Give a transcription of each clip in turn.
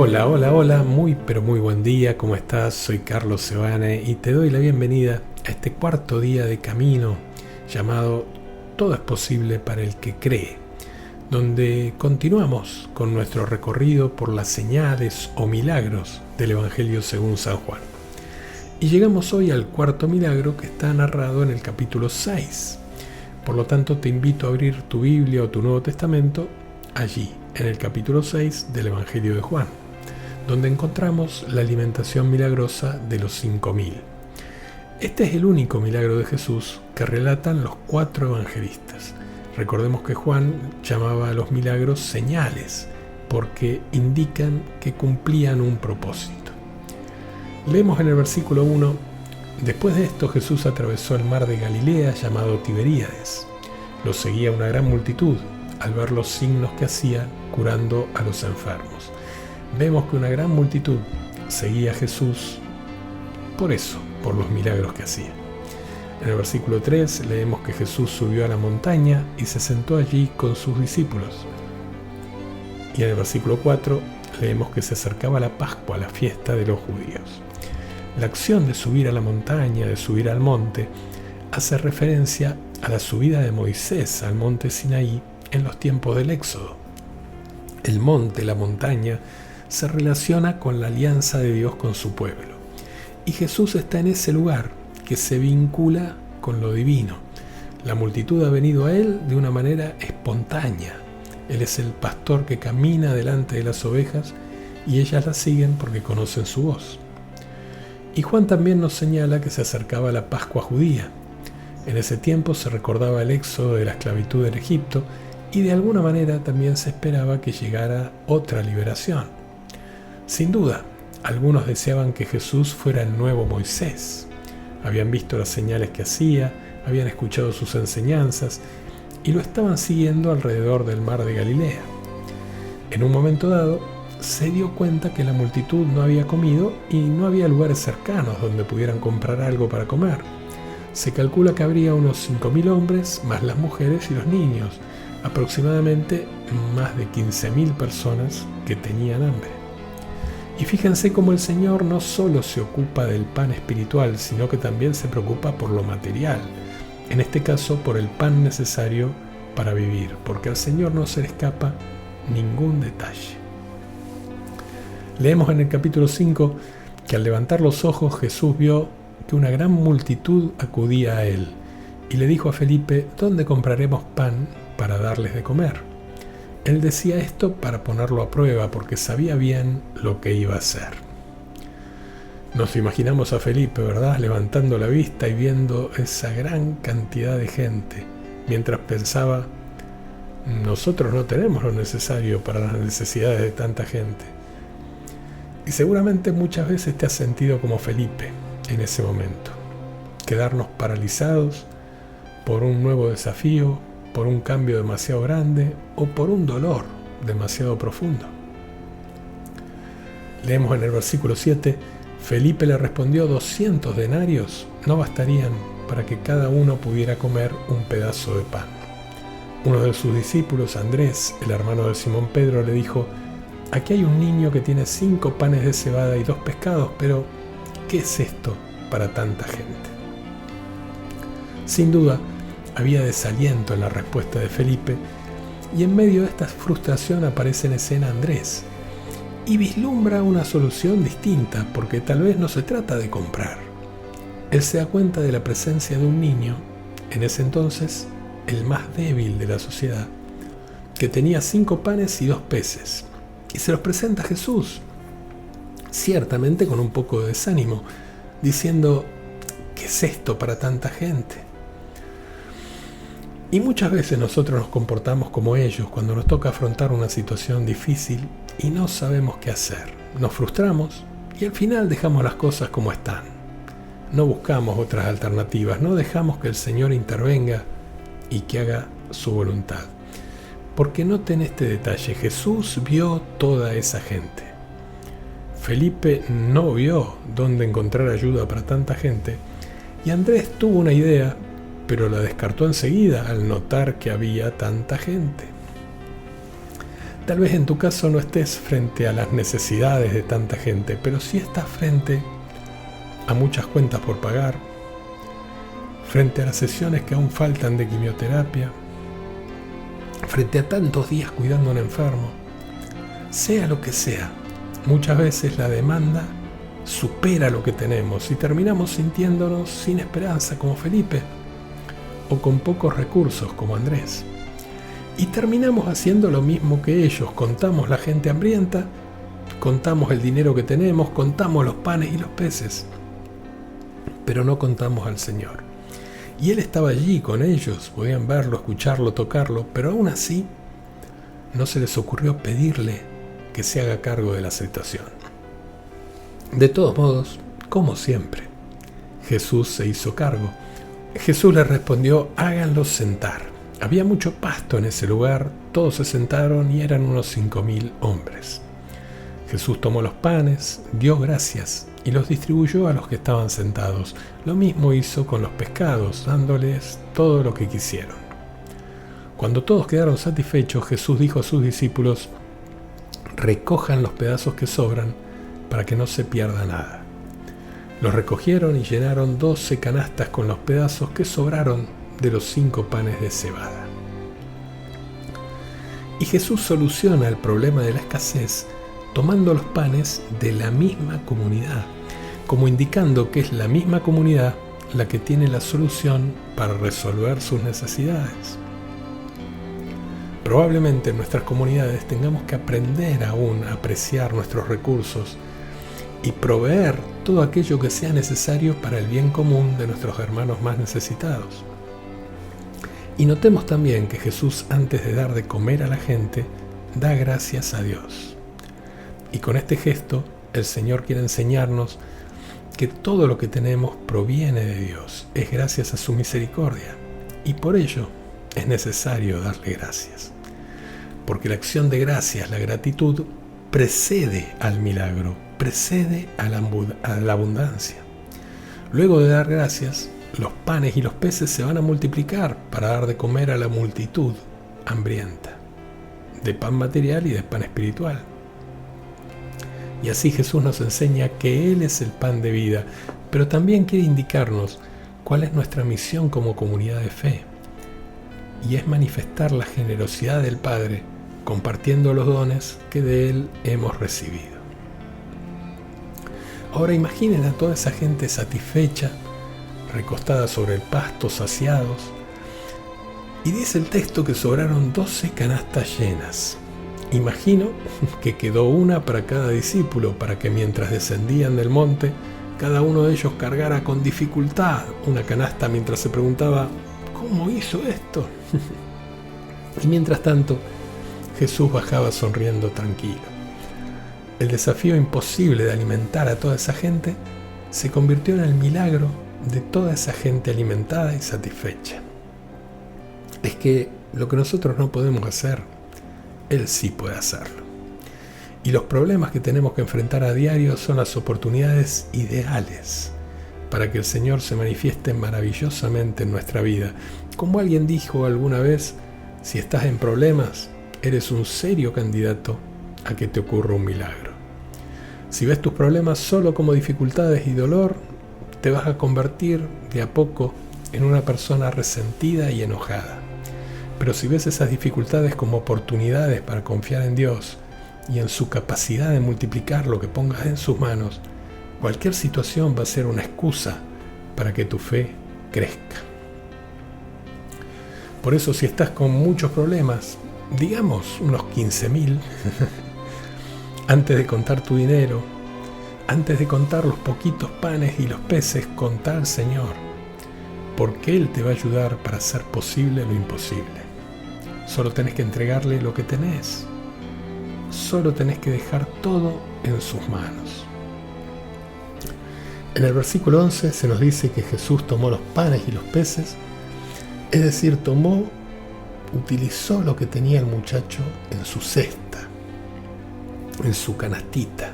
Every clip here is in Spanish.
Hola, hola, hola, muy pero muy buen día, ¿cómo estás? Soy Carlos Sebane y te doy la bienvenida a este cuarto día de camino llamado Todo es posible para el que cree, donde continuamos con nuestro recorrido por las señales o milagros del Evangelio según San Juan. Y llegamos hoy al cuarto milagro que está narrado en el capítulo 6. Por lo tanto, te invito a abrir tu Biblia o tu Nuevo Testamento allí, en el capítulo 6 del Evangelio de Juan, donde encontramos la alimentación milagrosa de los 5.000. Este es el único milagro de Jesús que relatan los 4 evangelistas. Recordemos que Juan llamaba a los milagros señales, porque indican que cumplían un propósito. Leemos en el versículo 1: Después de esto Jesús atravesó el mar de Galilea llamado Tiberíades. Lo seguía una gran multitud al ver los signos que hacía curando a los enfermos. Vemos que una gran multitud seguía a Jesús por eso, por los milagros que hacía. En el versículo 3 leemos que Jesús subió a la montaña y se sentó allí con sus discípulos. Y en el versículo 4 leemos que se acercaba la Pascua, la fiesta de los judíos. La acción de subir a la montaña, de subir al monte, hace referencia a la subida de Moisés al monte Sinaí en los tiempos del Éxodo. El monte, la montaña, se relaciona con la alianza de Dios con su pueblo. Y Jesús está en ese lugar que se vincula con lo divino. La multitud ha venido a Él de una manera espontánea. Él es el pastor que camina delante de las ovejas y ellas la siguen porque conocen su voz. Y Juan también nos señala que se acercaba la Pascua judía. En ese tiempo se recordaba el éxodo de la esclavitud en Egipto y de alguna manera también se esperaba que llegara otra liberación. Sin duda, algunos deseaban que Jesús fuera el nuevo Moisés. Habían visto las señales que hacía, habían escuchado sus enseñanzas y lo estaban siguiendo alrededor del mar de Galilea. En un momento dado, se dio cuenta que la multitud no había comido y no había lugares cercanos donde pudieran comprar algo para comer. Se calcula que habría unos 5.000 hombres, más las mujeres y los niños, aproximadamente más de 15.000 personas que tenían hambre. Y fíjense cómo el Señor no solo se ocupa del pan espiritual, sino que también se preocupa por lo material, en este caso por el pan necesario para vivir, porque al Señor no se le escapa ningún detalle. Leemos en el capítulo 5 que al levantar los ojos Jesús vio que una gran multitud acudía a Él y le dijo a Felipe: ¿dónde compraremos pan para darles de comer? Él decía esto para ponerlo a prueba porque sabía bien lo que iba a hacer. Nos imaginamos a Felipe, ¿verdad?, levantando la vista y viendo esa gran cantidad de gente, mientras pensaba: nosotros no tenemos lo necesario para las necesidades de tanta gente. Y seguramente muchas veces te has sentido como Felipe en ese momento, quedarnos paralizados por un nuevo desafío, por un cambio demasiado grande o por un dolor demasiado profundo. Leemos en el versículo 7: Felipe le respondió: 200 denarios no bastarían para que cada uno pudiera comer un pedazo de pan. Uno de sus discípulos, Andrés, el hermano de Simón Pedro, le dijo: aquí hay un niño que tiene 5 panes de cebada y 2 pescados, pero ¿qué es esto para tanta gente? Sin duda, había desaliento en la respuesta de Felipe, y en medio de esta frustración aparece en escena Andrés, y vislumbra una solución distinta, porque tal vez no se trata de comprar. Él se da cuenta de la presencia de un niño, en ese entonces el más débil de la sociedad, que tenía 5 panes y 2 peces, y se los presenta a Jesús, ciertamente con un poco de desánimo, diciendo: ¿qué es esto para tanta gente? Y muchas veces nosotros nos comportamos como ellos cuando nos toca afrontar una situación difícil y no sabemos qué hacer. Nos frustramos y al final dejamos las cosas como están. No buscamos otras alternativas, no dejamos que el Señor intervenga y que haga su voluntad. Porque noten este detalle: Jesús vio toda esa gente. Felipe no vio dónde encontrar ayuda para tanta gente, y Andrés tuvo una idea, pero la descartó enseguida al notar que había tanta gente. Tal vez en tu caso no estés frente a las necesidades de tanta gente, pero sí estás frente a muchas cuentas por pagar, frente a las sesiones que aún faltan de quimioterapia, frente a tantos días cuidando a un enfermo. Sea lo que sea, muchas veces la demanda supera lo que tenemos y terminamos sintiéndonos sin esperanza como Felipe o con pocos recursos como Andrés. Y terminamos haciendo lo mismo que ellos. Contamos la gente hambrienta, contamos el dinero que tenemos, contamos los panes y los peces, pero no contamos al Señor. Y Él estaba allí con ellos, podían verlo, escucharlo, tocarlo, pero aún así no se les ocurrió pedirle que se haga cargo de la situación. De todos modos, como siempre, Jesús se hizo cargo. Jesús les respondió: háganlos sentar. Había mucho pasto en ese lugar, todos se sentaron y eran unos 5.000 hombres. Jesús tomó los panes, dio gracias y los distribuyó a los que estaban sentados. Lo mismo hizo con los pescados, dándoles todo lo que quisieron. Cuando todos quedaron satisfechos, Jesús dijo a sus discípulos: recojan los pedazos que sobran para que no se pierda nada. Los recogieron y llenaron 12 canastas con los pedazos que sobraron de los 5 panes de cebada. Y Jesús soluciona el problema de la escasez tomando los panes de la misma comunidad, como indicando que es la misma comunidad la que tiene la solución para resolver sus necesidades. Probablemente en nuestras comunidades tengamos que aprender aún a apreciar nuestros recursos y proveer todo aquello que sea necesario para el bien común de nuestros hermanos más necesitados. Y notemos también que Jesús, antes de dar de comer a la gente, da gracias a Dios. Y con este gesto, el Señor quiere enseñarnos que todo lo que tenemos proviene de Dios, es gracias a su misericordia. Y por ello es necesario darle gracias. Porque la acción de gracias, la gratitud, precede al milagro, precede a la abundancia. Luego de dar gracias, los panes y los peces se van a multiplicar para dar de comer a la multitud hambrienta, de pan material y de pan espiritual. Y así Jesús nos enseña que Él es el pan de vida, pero también quiere indicarnos cuál es nuestra misión como comunidad de fe. Y es manifestar la generosidad del Padre, compartiendo los dones que de Él hemos recibido. Ahora imaginen a toda esa gente satisfecha, recostada sobre el pasto, saciados. Y dice el texto que sobraron 12 canastas llenas. Imagino que quedó una para cada discípulo, para que mientras descendían del monte, cada uno de ellos cargara con dificultad una canasta mientras se preguntaba: ¿cómo hizo esto? Y mientras tanto, Jesús bajaba sonriendo tranquilo. El desafío imposible de alimentar a toda esa gente se convirtió en el milagro de toda esa gente alimentada y satisfecha. Es que lo que nosotros no podemos hacer, Él sí puede hacerlo. Y los problemas que tenemos que enfrentar a diario son las oportunidades ideales para que el Señor se manifieste maravillosamente en nuestra vida. Como alguien dijo alguna vez, si estás en problemas, eres un serio candidato a que te ocurra un milagro. Si ves tus problemas solo como dificultades y dolor, te vas a convertir de a poco en una persona resentida y enojada. Pero si ves esas dificultades como oportunidades para confiar en Dios y en su capacidad de multiplicar lo que pongas en sus manos, cualquier situación va a ser una excusa para que tu fe crezca. Por eso, si estás con muchos problemas, digamos unos 15.000, antes de contar tu dinero, antes de contar los poquitos panes y los peces, contá al Señor, porque Él te va a ayudar para hacer posible lo imposible. Solo tenés que entregarle lo que tenés. Solo tenés que dejar todo en sus manos. En el versículo 11 se nos dice que Jesús tomó los panes y los peces, es decir, utilizó lo que tenía el muchacho en su cesta, en su canastita.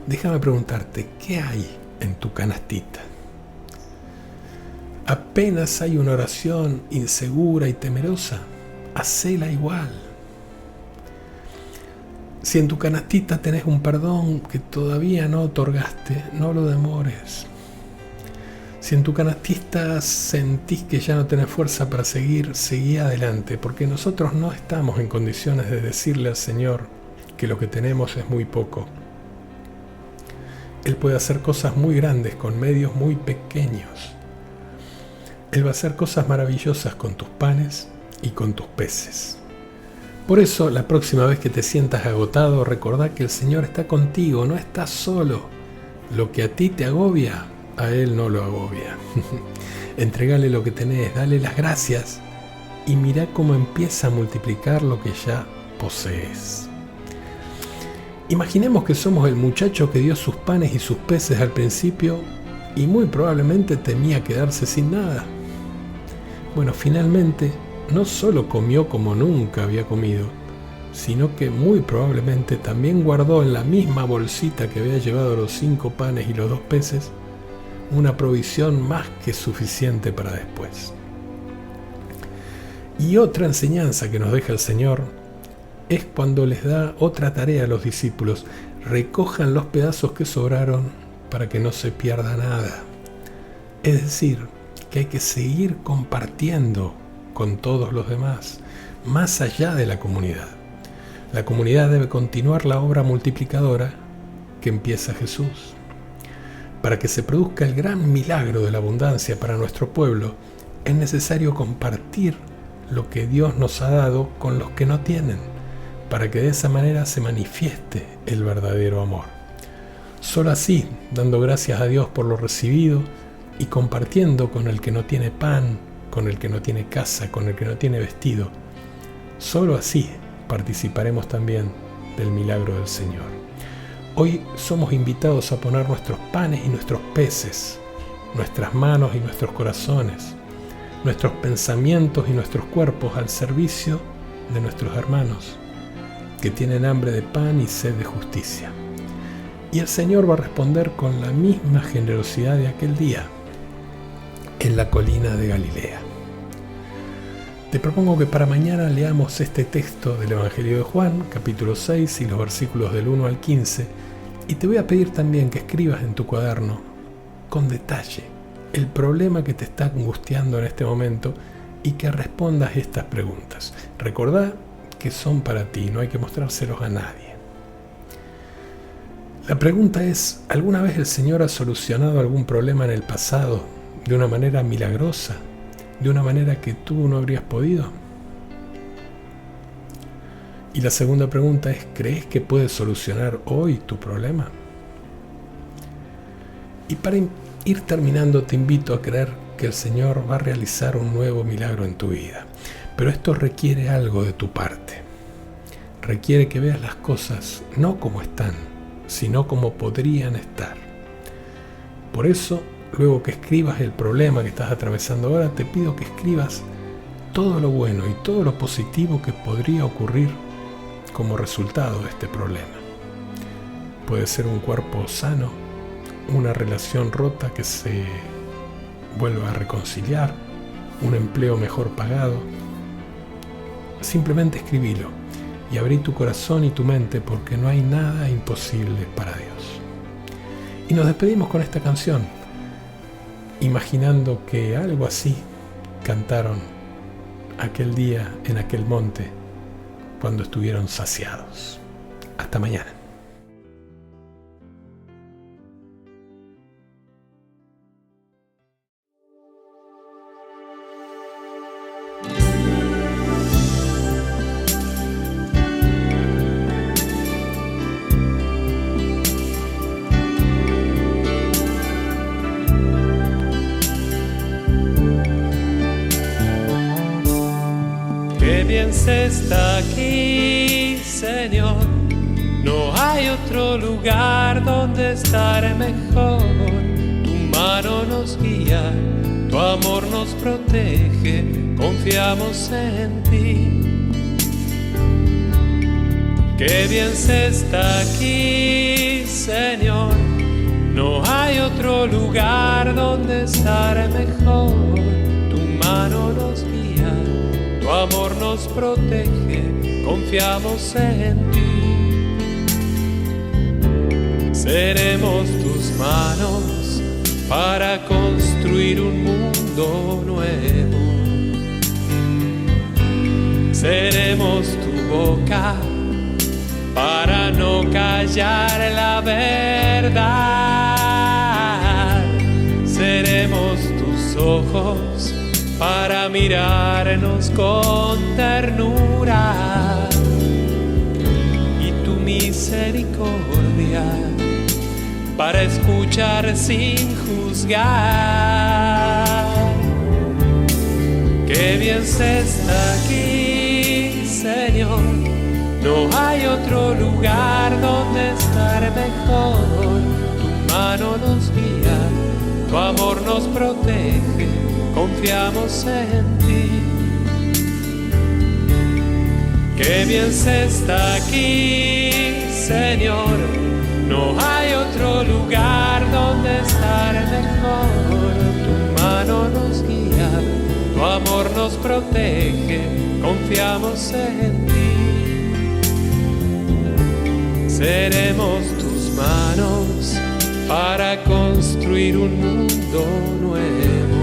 Déjame preguntarte, ¿qué hay en tu canastita? Apenas hay una oración insegura y temerosa, hacela igual. Si en tu canastita tenés un perdón que todavía no otorgaste, no lo demores. Si en tu canastita sentís que ya no tenés fuerza para seguir, seguí adelante, porque nosotros no estamos en condiciones de decirle al Señor que lo que tenemos es muy poco. Él puede hacer cosas muy grandes con medios muy pequeños. Él va a hacer cosas maravillosas con tus panes y con tus peces. Por eso, la próxima vez que te sientas agotado, recordá que el Señor está contigo, no estás solo. Lo que a ti te agobia, a Él no lo agobia. Entregale lo que tenés, dale las gracias y mirá cómo empieza a multiplicar lo que ya posees. Imaginemos que somos el muchacho que dio sus panes y sus peces al principio y muy probablemente temía quedarse sin nada. Bueno, finalmente no solo comió como nunca había comido, sino que muy probablemente también guardó en la misma bolsita que había llevado los 5 panes y los 2 peces una provisión más que suficiente para después. Y otra enseñanza que nos deja el Señor es cuando les da otra tarea a los discípulos: recojan los pedazos que sobraron para que no se pierda nada. Es decir, que hay que seguir compartiendo con todos los demás, más allá de la comunidad. La comunidad debe continuar la obra multiplicadora que empieza Jesús. Para que se produzca el gran milagro de la abundancia para nuestro pueblo, es necesario compartir lo que Dios nos ha dado con los que no tienen, para que de esa manera se manifieste el verdadero amor. Solo así, dando gracias a Dios por lo recibido y compartiendo con el que no tiene pan, con el que no tiene casa, con el que no tiene vestido, solo así participaremos también del milagro del Señor. Hoy somos invitados a poner nuestros panes y nuestros peces, nuestras manos y nuestros corazones, nuestros pensamientos y nuestros cuerpos al servicio de nuestros hermanos que tienen hambre de pan y sed de justicia. Y el Señor va a responder con la misma generosidad de aquel día en la colina de Galilea. Te propongo que para mañana leamos este texto del Evangelio de Juan, capítulo 6 y los versículos del 1 al 15, y te voy a pedir también que escribas en tu cuaderno con detalle el problema que te está angustiando en este momento y que respondas estas preguntas. Recordá que son para ti, no hay que mostrárselos a nadie. La pregunta es: ¿alguna vez el Señor ha solucionado algún problema en el pasado de una manera milagrosa, de una manera que tú no habrías podido? Y la segunda pregunta es: ¿crees que puedes solucionar hoy tu problema? Y para ir terminando, te invito a creer que el Señor va a realizar un nuevo milagro en tu vida. Pero esto requiere algo de tu parte. Requiere que veas las cosas no como están, sino como podrían estar. Por eso, luego que escribas el problema que estás atravesando ahora, te pido que escribas todo lo bueno y todo lo positivo que podría ocurrir como resultado de este problema. Puede ser un cuerpo sano, una relación rota que se vuelva a reconciliar, un empleo mejor pagado. Simplemente escribilo y abrí tu corazón y tu mente, porque no hay nada imposible para Dios. Y nos despedimos con esta canción, imaginando que algo así cantaron aquel día en aquel monte cuando estuvieron saciados. Hasta mañana. Qué bien se está aquí, Señor. No hay otro lugar donde estar mejor. Tu mano nos guía, tu amor nos protege, confiamos en ti. Qué bien se está aquí, Señor. No hay otro lugar donde estar mejor. Tu mano nos guía, tu amor nos protege, confiamos en ti. Seremos tus manos para construir un mundo nuevo. Seremos tu boca para no callar la verdad. Seremos tus ojos para mirarnos con ternura. Y tu misericordia para escuchar sin juzgar. Qué bien se está aquí, Señor. No hay otro lugar donde estar mejor. Tu mano nos guía, tu amor nos protege, confiamos en ti. Qué bien se está aquí, Señor. No hay otro lugar donde estar mejor. Tu mano nos guía, tu amor nos protege, confiamos en ti. Seremos tus manos para construir un mundo nuevo.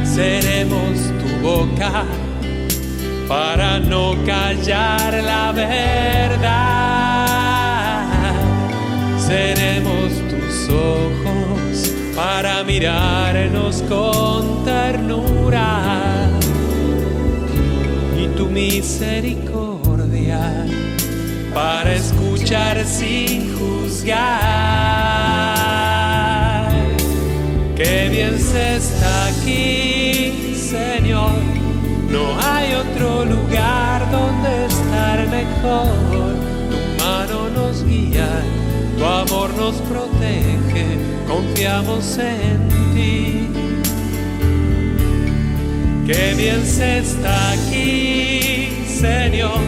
Seremos tu boca para no callar la verdad. Seremos tus ojos para mirarnos con ternura. Y tu misericordia para escuchar sin juzgar. Qué bien se está aquí, Señor. No hay otro lugar donde estar mejor. Tu mano nos guía, tu amor nos protege, confiamos en ti. Qué bien se está aquí, Señor.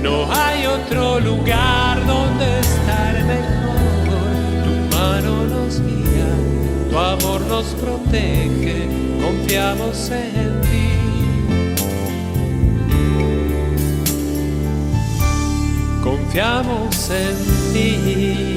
No hay otro lugar donde estar mejor. Tu mano nos guía, tu amor nos protege, confiamos en ti. Confiamos en ti.